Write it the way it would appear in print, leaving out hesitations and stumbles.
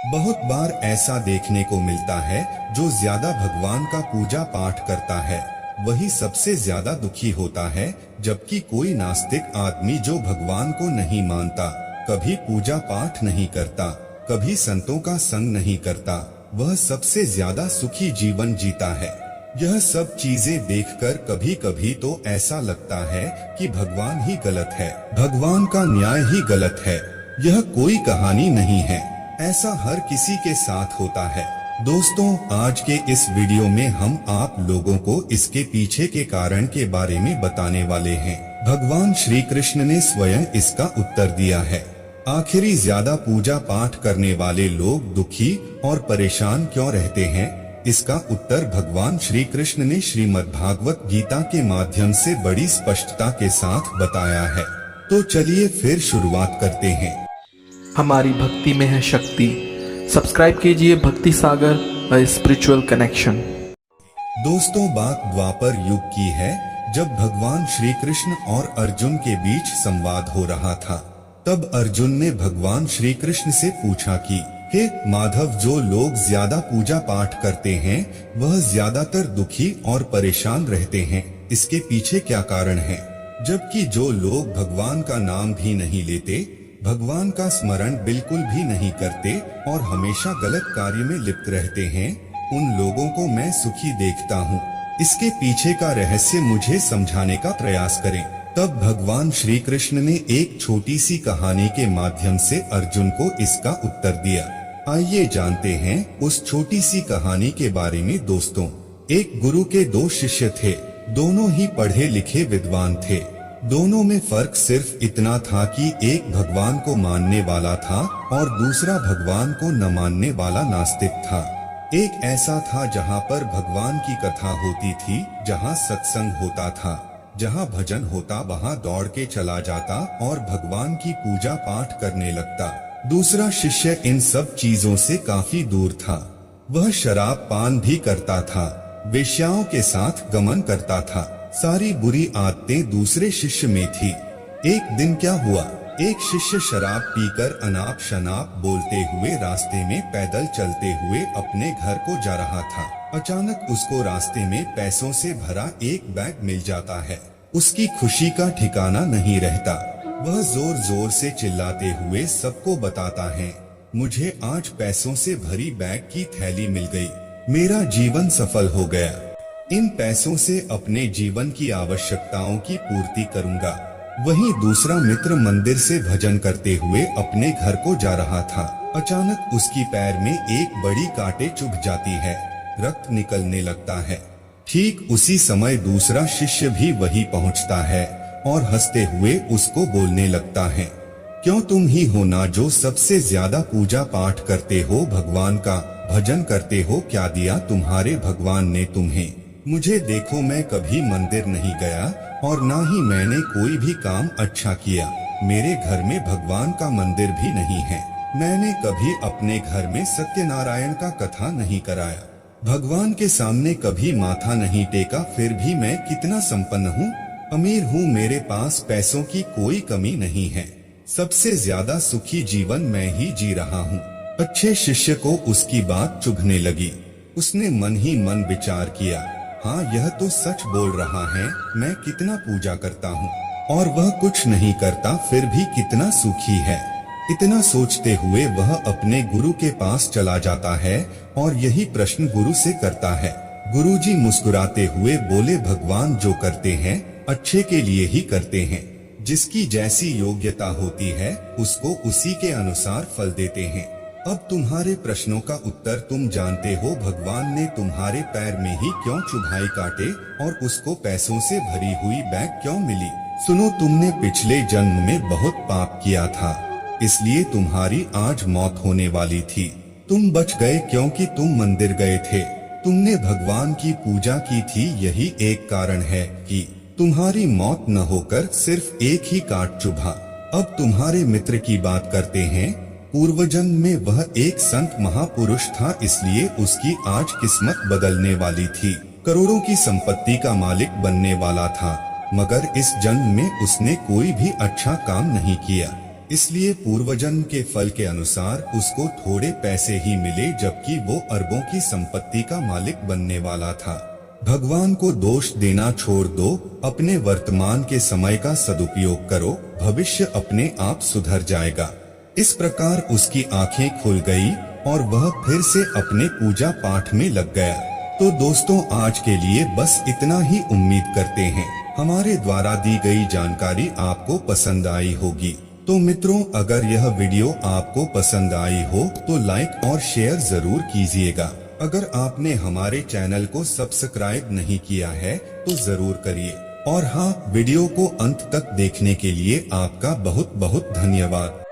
बहुत बार ऐसा देखने को मिलता है, जो ज्यादा भगवान का पूजा पाठ करता है वही सबसे ज्यादा दुखी होता है, जबकि कोई नास्तिक आदमी जो भगवान को नहीं मानता, कभी पूजा पाठ नहीं करता, कभी संतों का संग नहीं करता, वह सबसे ज्यादा सुखी जीवन जीता है। यह सब चीजें देखकर कभी कभी तो ऐसा लगता है कि भगवान ही गलत है, भगवान का न्याय ही गलत है। यह कोई कहानी नहीं है, ऐसा हर किसी के साथ होता है। दोस्तों, आज के इस वीडियो में हम आप लोगों को इसके पीछे के कारण के बारे में बताने वाले हैं। भगवान श्री कृष्ण ने स्वयं इसका उत्तर दिया है। आखिरी ज्यादा पूजा पाठ करने वाले लोग दुखी और परेशान क्यों रहते हैं? इसका उत्तर भगवान श्री कृष्ण ने श्रीमद् भागवत गीता के माध्यम से बड़ी स्पष्टता के साथ बताया है। तो चलिए फिर शुरुआत करते हैं। हमारी भक्ति में है शक्ति। सब्सक्राइब कीजिए भक्ति सागर, अ स्पिरिचुअल कनेक्शन। दोस्तों, बात द्वापर युग की है, जब भगवान श्री कृष्ण और अर्जुन के बीच संवाद हो रहा था। तब अर्जुन ने भगवान श्री कृष्ण से पूछा कि हे माधव, जो लोग ज्यादा पूजा पाठ करते हैं वह ज्यादातर दुखी और परेशान रहते हैं, इसके पीछे क्या कारण है? जबकि जो लोग भगवान का नाम भी नहीं लेते, भगवान का स्मरण बिल्कुल भी नहीं करते और हमेशा गलत कार्य में लिप्त रहते हैं, उन लोगों को मैं सुखी देखता हूँ। इसके पीछे का रहस्य मुझे समझाने का प्रयास करें। तब भगवान श्री कृष्ण ने एक छोटी सी कहानी के माध्यम से अर्जुन को इसका उत्तर दिया। आइए जानते हैं उस छोटी सी कहानी के बारे में। दोस्तों, एक गुरु के दो शिष्य थे। दोनों ही पढ़े लिखे विद्वान थे। दोनों में फर्क सिर्फ इतना था कि एक भगवान को मानने वाला था और दूसरा भगवान को न मानने वाला नास्तिक था। एक ऐसा था जहाँ पर भगवान की कथा होती थी, जहाँ सत्संग होता था, जहाँ भजन होता, वहाँ दौड़ के चला जाता और भगवान की पूजा पाठ करने लगता। दूसरा शिष्य इन सब चीजों से काफी दूर था। वह शराब पान भी करता था, वेश्याओं के साथ गमन करता था। सारी बुरी आदतें दूसरे शिष्य में थी। एक दिन क्या हुआ, एक शिष्य शराब पीकर अनाप शनाप बोलते हुए रास्ते में पैदल चलते हुए अपने घर को जा रहा था। अचानक उसको रास्ते में पैसों से भरा एक बैग मिल जाता है। उसकी खुशी का ठिकाना नहीं रहता। वह जोर जोर से चिल्लाते हुए सबको बताता है, मुझे आज पैसों से भरी बैग की थैली मिल गई, मेरा जीवन सफल हो गया। इन पैसों से अपने जीवन की आवश्यकताओं की पूर्ति करूंगा। वहीं दूसरा मित्र मंदिर से भजन करते हुए अपने घर को जा रहा था। अचानक उसकी पैर में एक बड़ी कांटे चुभ जाती है, रक्त निकलने लगता है। ठीक उसी समय दूसरा शिष्य भी वहीं पहुंचता है और हंसते हुए उसको बोलने लगता है, क्यों तुम ही हो ना जो सबसे ज्यादा पूजा पाठ करते हो, भगवान का भजन करते हो, क्या दिया तुम्हारे भगवान ने तुम्हें? मुझे देखो, मैं कभी मंदिर नहीं गया और ना ही मैंने कोई भी काम अच्छा किया। मेरे घर में भगवान का मंदिर भी नहीं है। मैंने कभी अपने घर में सत्यनारायण का कथा नहीं कराया, भगवान के सामने कभी माथा नहीं टेका। फिर भी मैं कितना संपन्न हूँ, अमीर हूँ, मेरे पास पैसों की कोई कमी नहीं है। सबसे ज्यादा सुखी जीवन मैं ही जी रहा हूँ। अच्छे शिष्य को उसकी बात चुभने लगी। उसने मन ही मन विचार किया, हाँ, यह तो सच बोल रहा है, मैं कितना पूजा करता हूँ और वह कुछ नहीं करता, फिर भी कितना सुखी है। इतना सोचते हुए वह अपने गुरु के पास चला जाता है और यही प्रश्न गुरु से करता है। गुरुजी मुस्कुराते हुए बोले, भगवान जो करते हैं अच्छे के लिए ही करते हैं। जिसकी जैसी योग्यता होती है उसको उसी के अनुसार फल देते हैं। अब तुम्हारे प्रश्नों का उत्तर तुम जानते हो। भगवान ने तुम्हारे पैर में ही क्यों चुभाई काटे और उसको पैसों से भरी हुई बैग क्यों मिली? सुनो, तुमने पिछले जन्म में बहुत पाप किया था, इसलिए तुम्हारी आज मौत होने वाली थी। तुम बच गए क्योंकि तुम मंदिर गए थे, तुमने भगवान की पूजा की थी। यही एक कारण है कि तुम्हारी मौत न होकर सिर्फ एक ही काट चुभा। अब तुम्हारे मित्र की बात करते हैं। पूर्वजन्म में वह एक संत महापुरुष था, इसलिए उसकी आज किस्मत बदलने वाली थी। करोड़ों की संपत्ति का मालिक बनने वाला था, मगर इस जन्म में उसने कोई भी अच्छा काम नहीं किया। इसलिए पूर्वजन्म के फल के अनुसार उसको थोड़े पैसे ही मिले, जबकि वो अरबों की संपत्ति का मालिक बनने वाला था। भगवान को दोष देना छोड़ दो, अपने वर्तमान के समय का सदुपयोग करो, भविष्य अपने आप सुधर जाएगा। इस प्रकार उसकी आंखें खुल गई और वह फिर से अपने पूजा पाठ में लग गया। तो दोस्तों, आज के लिए बस इतना ही। उम्मीद करते हैं हमारे द्वारा दी गई जानकारी आपको पसंद आई होगी। तो मित्रों, अगर यह वीडियो आपको पसंद आई हो तो लाइक और शेयर जरूर कीजिएगा। अगर आपने हमारे चैनल को सब्सक्राइब नहीं किया है तो जरूर करिए। और हाँ, वीडियो को अंत तक देखने के लिए आपका बहुत बहुत धन्यवाद।